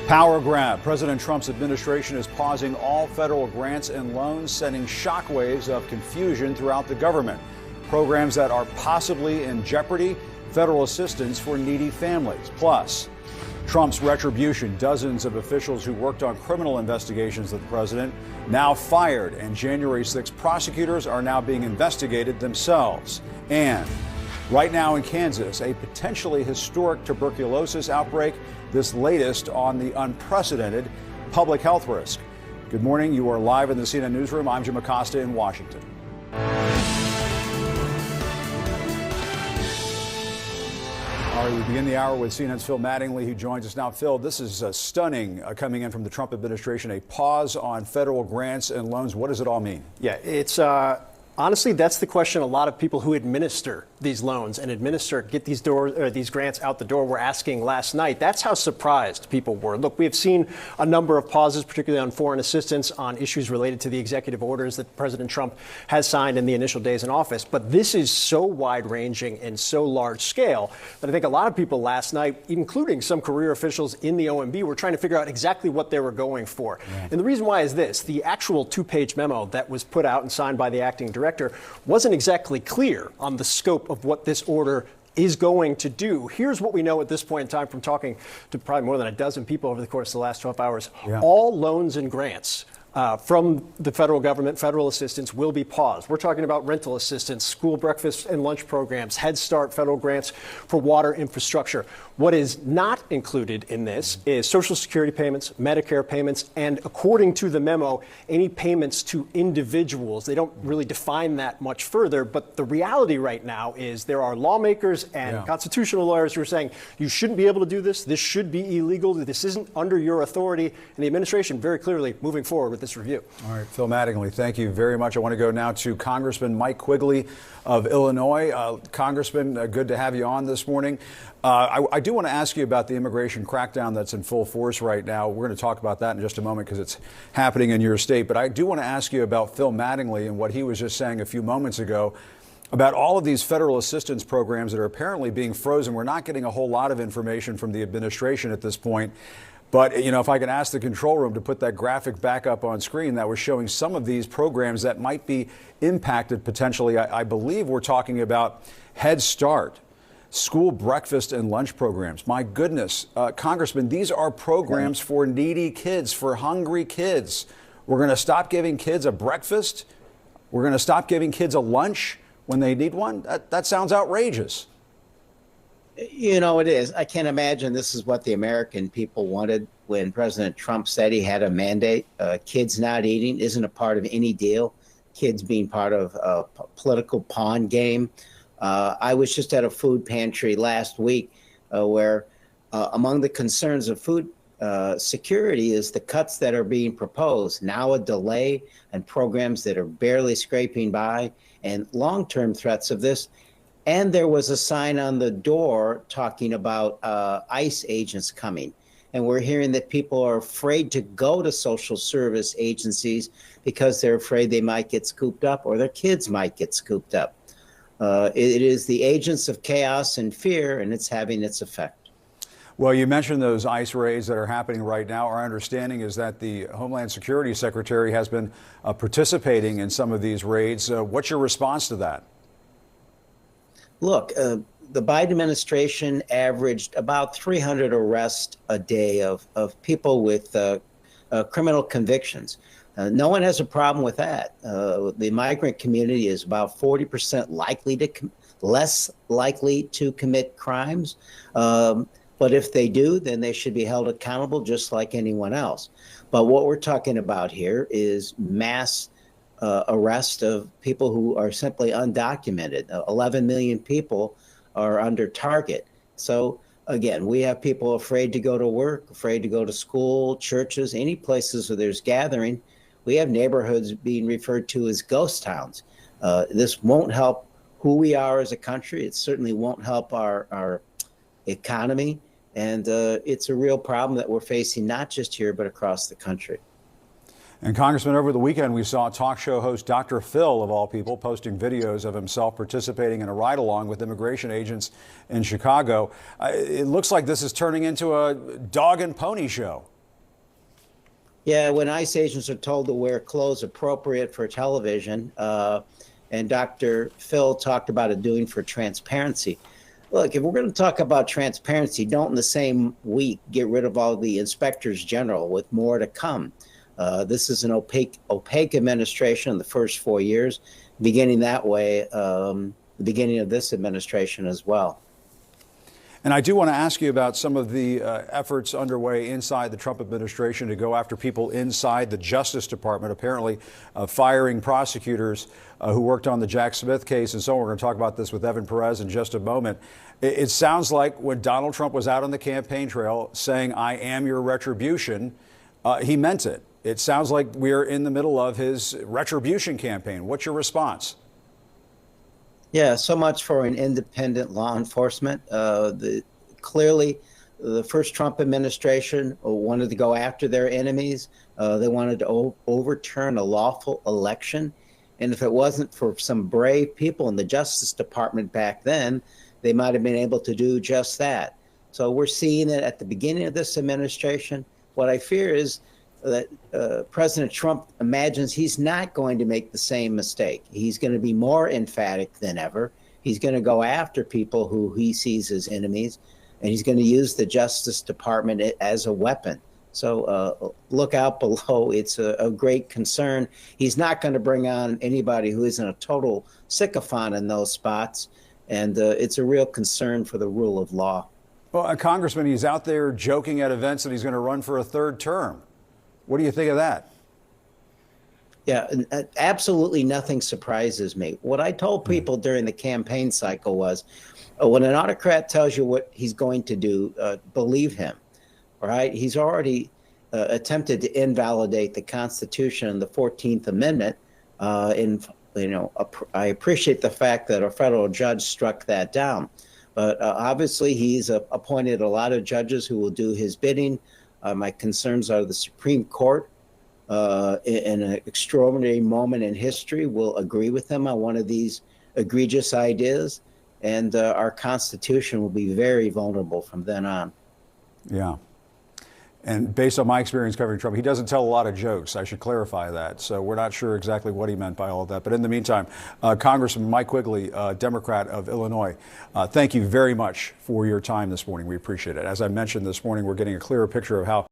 Power grab. President Trump's administration is pausing all federal grants and loans, sending shockwaves of confusion throughout the government. Programs that are possibly in jeopardy, federal assistance for needy families. Plus, Trump's retribution. Dozens of officials who worked on criminal investigations of the president now fired, and January 6 prosecutors are now being investigated themselves. And right now in Kansas, a potentially historic tuberculosis outbreak, this latest on the unprecedented public health risk. Good morning. You are live in the CNN newsroom. I'm Jim Acosta in Washington. All right, we begin the hour with CNN's Phil Mattingly, who joins us now. Phil, this is stunning coming in from the Trump administration, a pause on federal grants and loans. What does it all mean? Yeah, it's honestly, that's the question a lot of people who administer these loans and get these grants out the door were asking last night. That's how surprised people were. Look, we have seen a number of pauses, particularly on foreign assistance, on issues related to the executive orders that President Trump has signed in the initial days in office. But this is so wide-ranging and so large scale that I think a lot of people last night, including some career officials in the OMB, were trying to figure out exactly what they were going for. Yeah. And the reason why is this. The actual two-page memo that was put out and signed by the acting director wasn't exactly clear on the scope of what this order is going to do. Here's what we know at this point in time from talking to probably more than a dozen people over the course of the last 12 hours. Yeah. All loans and grants from the federal government, federal assistance, will be paused. We're talking about rental assistance, school breakfast and lunch programs, Head Start, federal grants for water infrastructure. What is not included in this is Social Security payments, Medicare payments, and according to the memo, any payments to individuals. They don't really define that much further, but the reality right now is there are lawmakers and constitutional lawyers who are saying you shouldn't be able to do this. This should be illegal. This isn't under your authority. And the administration very clearly moving forward with this review. All right, Phil Mattingly, thank you very much. I want to go now to Congressman Mike Quigley of Illinois. Congressman, good to have you on this morning. I do want to ask you about the immigration crackdown that's in full force right now. We're going to talk about that in just a moment because it's happening in your state. But I do want to ask you about Phil Mattingly and what he was just saying a few moments ago about all of these federal assistance programs that are apparently being frozen. We're not getting a whole lot of information from the administration at this point. But, you know, if I can ask the control room to put that graphic back up on screen that was showing some of these programs that might be impacted potentially. I believe we're talking about Head Start, school breakfast and lunch programs. My goodness, Congressman, these are programs for needy kids, for hungry kids. We're going to stop giving kids a breakfast. We're going to stop giving kids a lunch when they need one. That sounds outrageous. You know, it is. I can't imagine this is what the American people wanted when President Trump said he had a mandate. Kids not eating isn't a part of any deal. Kids being part of a political pawn game. I was just at a food pantry last week where among the concerns of food security is the cuts that are being proposed. Now a delay and programs that are barely scraping by and long-term threats of this. And there was a sign on the door talking about ICE agents coming. And we're hearing that people are afraid to go to social service agencies because they're afraid they might get scooped up or their kids might get scooped up. It is the agents of chaos and fear, and it's having its effect. Well, you mentioned those ICE raids that are happening right now. Our understanding is that the Homeland Security Secretary has been participating in some of these raids. What's your response to that? Look, the Biden administration averaged about 300 arrests a day of people with criminal convictions. No one has a problem with that. The migrant community is about 40% less likely to commit crimes. But if they do, then they should be held accountable just like anyone else. But what we're talking about here is mass arrest of people who are simply undocumented. 11 million people are under target. So again, we have people afraid to go to work, afraid to go to school, churches, any places where there's gathering. We have neighborhoods being referred to as ghost towns. This won't help who we are as a country. It certainly won't help our economy. And it's a real problem that we're facing, not just here, but across the country. And Congressman, over the weekend, we saw talk show host Dr. Phil, of all people, posting videos of himself participating in a ride-along with immigration agents in Chicago. It looks like this is turning into a dog and pony show. Yeah, when ICE agents are told to wear clothes appropriate for television, and Dr. Phil talked about it doing for transparency. Look, if we're going to talk about transparency, don't in the same week get rid of all the inspectors general with more to come. This is an opaque administration in the first 4 years, beginning that way, the beginning of this administration as well. And I do want to ask you about some of the efforts underway inside the Trump administration to go after people inside the Justice Department, apparently firing prosecutors who worked on the Jack Smith case and so on. We're going to talk about this with Evan Perez in just a moment. It sounds like when Donald Trump was out on the campaign trail saying, "I am your retribution," he meant it. It sounds like we're in the middle of his retribution campaign. What's your response? Yeah, so much for an independent law enforcement. Clearly, the first Trump administration wanted to go after their enemies. They wanted to overturn a lawful election. And if it wasn't for some brave people in the Justice Department back then, they might have been able to do just that. So we're seeing it at the beginning of this administration. What I fear is that President Trump imagines he's not going to make the same mistake. He's going to be more emphatic than ever. He's going to go after people who he sees as enemies, and he's going to use the Justice Department as a weapon. So look out below. It's a great concern. He's not going to bring on anybody who isn't a total sycophant in those spots, and it's a real concern for the rule of law. Well, a congressman, he's out there joking at events that he's going to run for a third term. What do you think of that? Yeah, absolutely nothing surprises me. What I told people during the campaign cycle was, when an autocrat tells you what he's going to do, believe him. All right? He's already attempted to invalidate the Constitution and the 14th Amendment. I appreciate the fact that a federal judge struck that down. But obviously, he's appointed a lot of judges who will do his bidding. My concerns are the Supreme Court, in an extraordinary moment in history, will agree with him on one of these egregious ideas, and our Constitution will be very vulnerable from then on. Yeah. And based on my experience covering Trump, he doesn't tell a lot of jokes. I should clarify that. So we're not sure exactly what he meant by all of that. But in the meantime, Congressman Mike Quigley, Democrat of Illinois, thank you very much for your time this morning. We appreciate it. As I mentioned this morning, we're getting a clearer picture of how